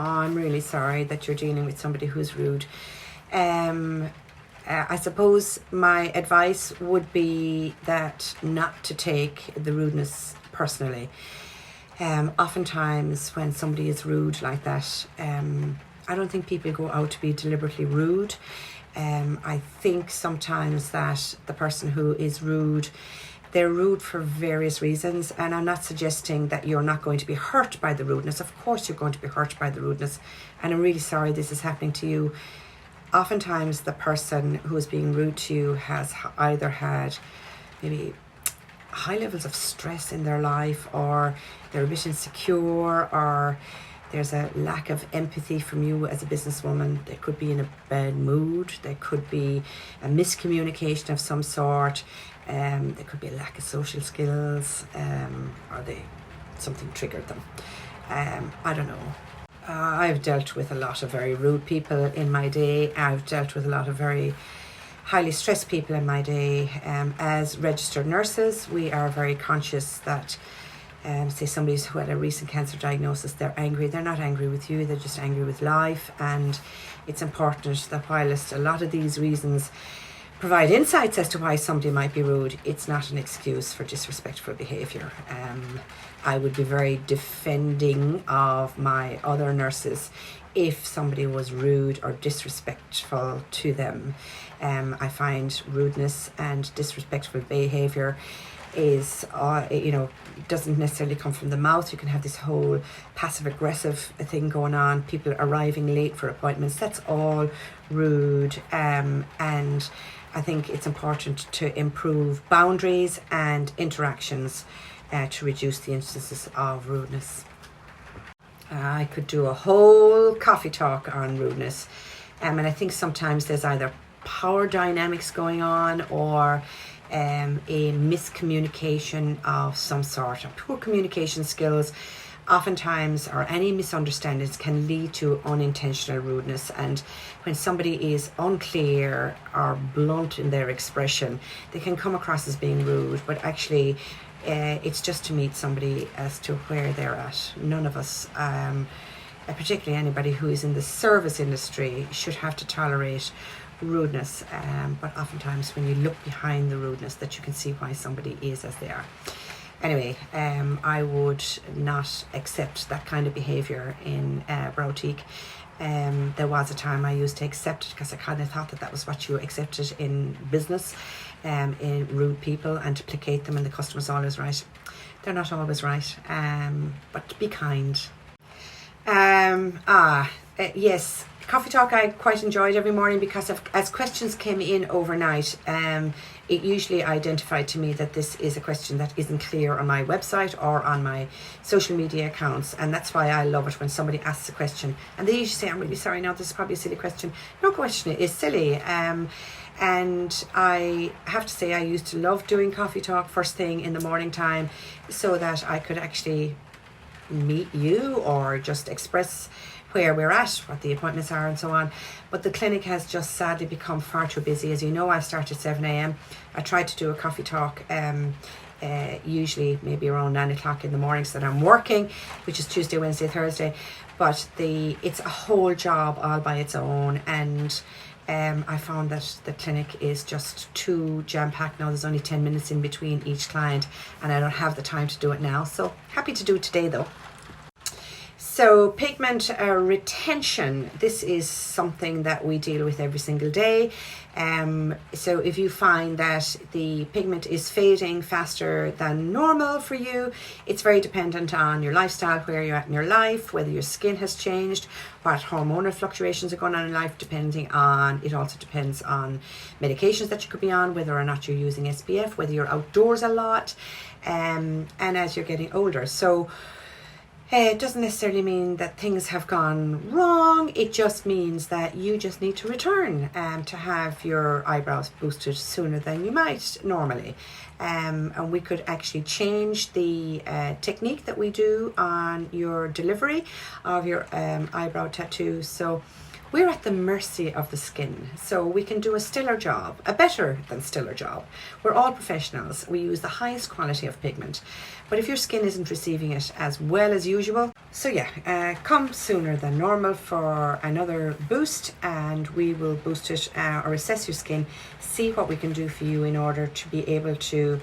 I'm really sorry that you're dealing with somebody who's rude. I suppose my advice would be that not to take the rudeness personally. Oftentimes when somebody is rude like that, I don't think people go out to be deliberately rude. I think sometimes that the person who is rude, they're rude for various reasons, and I'm not suggesting that you're not going to be hurt by the rudeness. Of course you're going to be hurt by the rudeness, and I'm really sorry this is happening to you. Oftentimes the person who is being rude to you has either had maybe high levels of stress in their life, or they're a bit insecure, or there's a lack of empathy from you as a businesswoman. They could be in a bad mood. There could be a miscommunication of some sort. There could be a lack of social skills, or something triggered them. I don't know. I've dealt with a lot of very rude people in my day. I've dealt with a lot of very highly stressed people in my day. As registered nurses, we are very conscious that say somebody who had a recent cancer diagnosis, they're angry. They're not angry with you, they're just angry with life. And it's important that whilst a lot of these reasons provide insights as to why somebody might be rude, it's not an excuse for disrespectful behaviour. I would be very defending of my other nurses if somebody was rude or disrespectful to them. I find rudeness and disrespectful behaviour is, doesn't necessarily come from the mouth. You can have this whole passive aggressive thing going on, people arriving late for appointments. That's all rude. And I think it's important to improve boundaries and interactions to reduce the instances of rudeness. I could do a whole coffee talk on rudeness. And I think sometimes there's either power dynamics going on, or a miscommunication of some sort, or poor communication skills. Oftentimes, or any misunderstandings can lead to unintentional rudeness. And when somebody is unclear or blunt in their expression, they can come across as being rude, but actually it's just to meet somebody as to where they're at. None of us, particularly anybody who is in the service industry, should have to tolerate rudeness, but oftentimes when you look behind the rudeness, that you can see why somebody is as they are. Anyway, I would not accept that kind of behaviour in Broutique. There was a time I used to accept it because I kind of thought that was what you accepted in business, in rude people, and to placate them, and the customer's always right. They're not always right, but be kind. Yes, Coffee Talk I quite enjoyed every morning because as questions came in overnight, it usually identified to me that this is a question that isn't clear on my website or on my social media accounts, and that's why I love it when somebody asks a question and they usually say, I'm really sorry, now this is probably a silly question. No question is silly. And I have to say I used to love doing Coffee Talk first thing in the morning time, so that I could actually meet you or just express where we're at, what the appointments are and so on. But the clinic has just sadly become far too busy. As you know, I start at 7 a.m. I try to do a Coffee Talk usually maybe around 9 o'clock in the mornings that I'm working, which is Tuesday, Wednesday, Thursday. But it's a whole job all by its own, and I found that the clinic is just too jam-packed now. There's only 10 minutes in between each client, and I don't have the time to do it now. So happy to do it today though. So pigment retention, this is something that we deal with every single day. So if you find that the pigment is fading faster than normal for you, it's very dependent on your lifestyle, where you're at in your life, whether your skin has changed, what hormonal fluctuations are going on in life, it also depends on medications that you could be on, whether or not you're using SPF, whether you're outdoors a lot, and as you're getting older. So it doesn't necessarily mean that things have gone wrong. It just means that you just need to return to have your eyebrows boosted sooner than you might normally. And we could actually change the technique that we do on your delivery of your eyebrow tattoo. So we're at the mercy of the skin. So we can do a stellar job, a better than stellar job. We're all professionals. We use the highest quality of pigment. But if your skin isn't receiving it as well as usual, so yeah, come sooner than normal for another boost, and we will boost it or assess your skin, see what we can do for you in order to be able to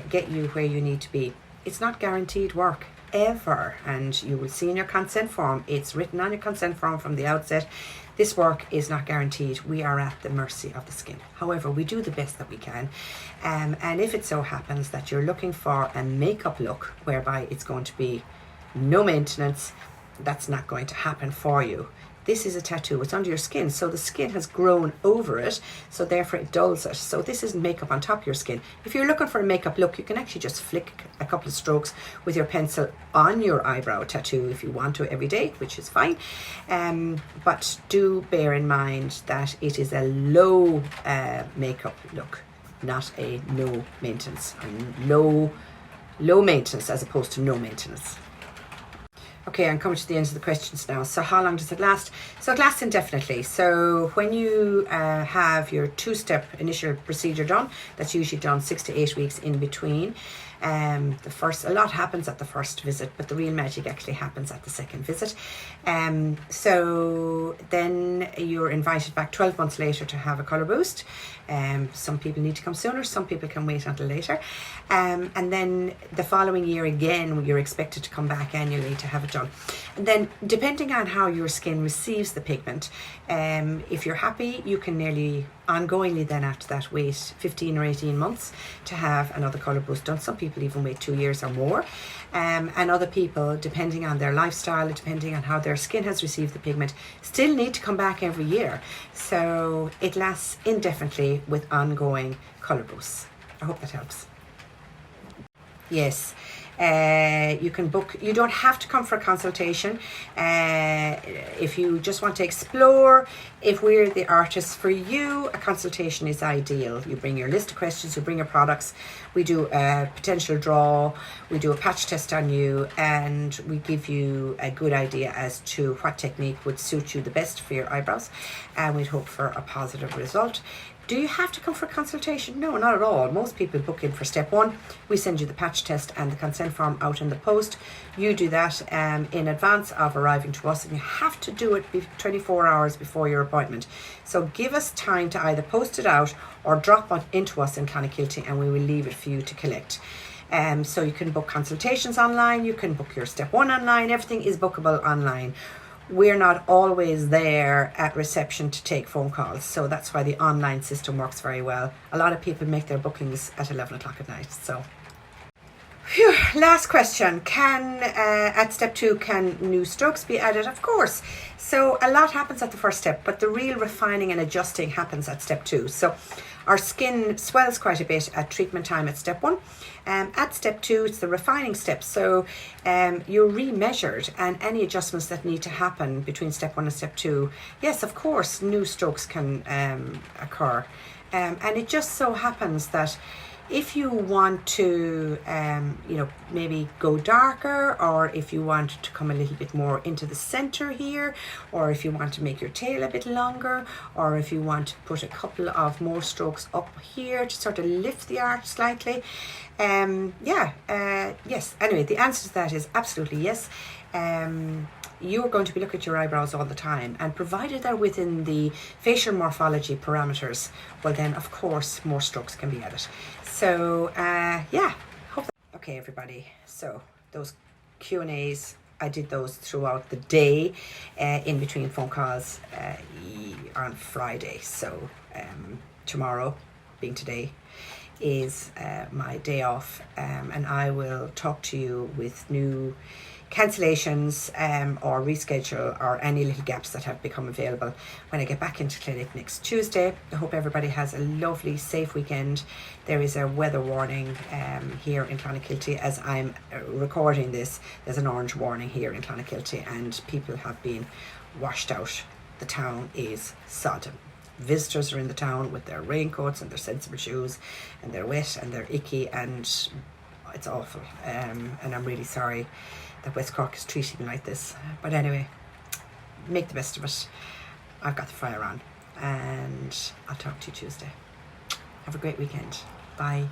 get you where you need to be. It's not guaranteed work ever, and you will see in your consent form, it's written on your consent form from the outset, this work is not guaranteed. We are at the mercy of the skin. However, we do the best that we can, and if it so happens that you're looking for a makeup look whereby it's going to be no maintenance, that's not going to happen for you. This is a tattoo, it's under your skin, so the skin has grown over it, so therefore it dulls it. So this isn't makeup on top of your skin. If you're looking for a makeup look, you can actually just flick a couple of strokes with your pencil on your eyebrow tattoo if you want to every day, which is fine. But do bear in mind that it is a low makeup look, not a no maintenance, or low maintenance as opposed to no maintenance. Okay, I'm coming to the end of the questions now. So how long does it last? So it lasts indefinitely. So when you have your 2-step initial procedure done, that's usually done 6 to 8 weeks in between. A lot happens at the first visit, but the real magic actually happens at the second visit. So then you're invited back 12 months later to have a colour boost. Some people need to come sooner, some people can wait until later. And then the following year again, you're expected to come back annually to have it done. And then depending on how your skin receives the pigment, if you're happy, you can nearly ongoingly then after that wait 15 or 18 months to have another colour boost done. Some people even wait 2 years or more, and other people, depending on their lifestyle, depending on how their skin has received the pigment, still need to come back every year. So it lasts indefinitely with ongoing colour boosts. I hope that helps. Yes. You can book, you don't have to come for a consultation. If you just want to explore if we're the artists for you, a consultation is ideal. You bring your list of questions, you bring your products, we do a potential draw, we do a patch test on you, and we give you a good idea as to what technique would suit you the best for your eyebrows, and we'd hope for a positive result. Do you have to come for a consultation? No, not at all. Most people book in for step 1. We send you the patch test and the consent form out in the post. You do that in advance of arriving to us, and you have to do it 24 hours before your appointment. So give us time to either post it out or drop it into us in Clonakilty, and we will leave it for you to collect. So you can book consultations online, you can book your step 1 online, everything is bookable online. We're not always there at reception to take phone calls, so that's why the online system works very well. A lot of people make their bookings at 11 o'clock at night. So, phew, last question. At step 2, can new strokes be added? Of course. So a lot happens at the first step, but the real refining and adjusting happens at step 2. So our skin swells quite a bit at treatment time at step 1. At step 2, it's the refining step. So you're remeasured, and any adjustments that need to happen between step 1 and step 2, yes, of course, new strokes can occur. And it just so happens that if you want to, maybe go darker, or if you want to come a little bit more into the center here, or if you want to make your tail a bit longer, or if you want to put a couple of more strokes up here to sort of lift the arch slightly, yes. Anyway, the answer to that is absolutely yes. You're going to be looking at your eyebrows all the time, and provided they're within the facial morphology parameters, well then of course more strokes can be added. So okay everybody, so those Q&As, I did those throughout the day in between phone calls on Friday. So tomorrow, being today, is my day off, and I will talk to you with new cancellations or reschedule or any little gaps that have become available when I get back into clinic next Tuesday. I hope everybody has a lovely, safe weekend. There is a weather warning here in Clonakilty. As I'm recording this, there's an orange warning here in Clonakilty, and people have been washed out. The town is sodden. Visitors are in the town with their raincoats and their sensible shoes, and they're wet and they're icky, and it's awful. And I'm really sorry that West Cork is treating me like this. But anyway, make the best of it. I've got the fryer on, and I'll talk to you Tuesday. Have a great weekend. Bye.